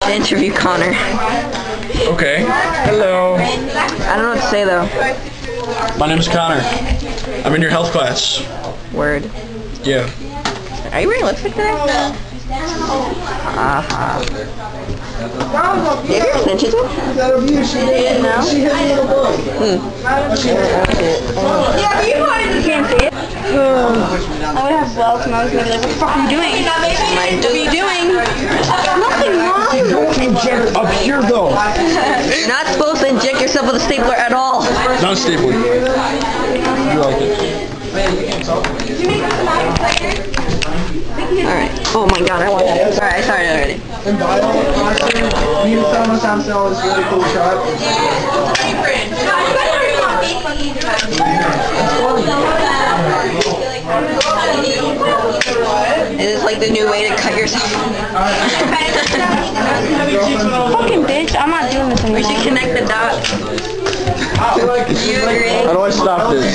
to interview Connor. Okay. Hello. I don't know what to say though. My name is Connor. I'm in your health class. Word. Yeah. Are you wearing lipstick today? Do you have your extensions in? No. Yeah, but you can't see it. I would have welts and I was gonna be like, what the fuck are you doing? What are you doing? Nothing wrong. Don't inject up here though. You're not supposed to inject yourself with a stapler at all. Not stapling. You like it? Alright. Oh my god, I want that. Alright, I started already. In bio, you found us on sale this really cool shot. Is this like the new way to cut yourself? Fucking bitch, I'm not doing this anymore. We should connect the dots. How do I stop this?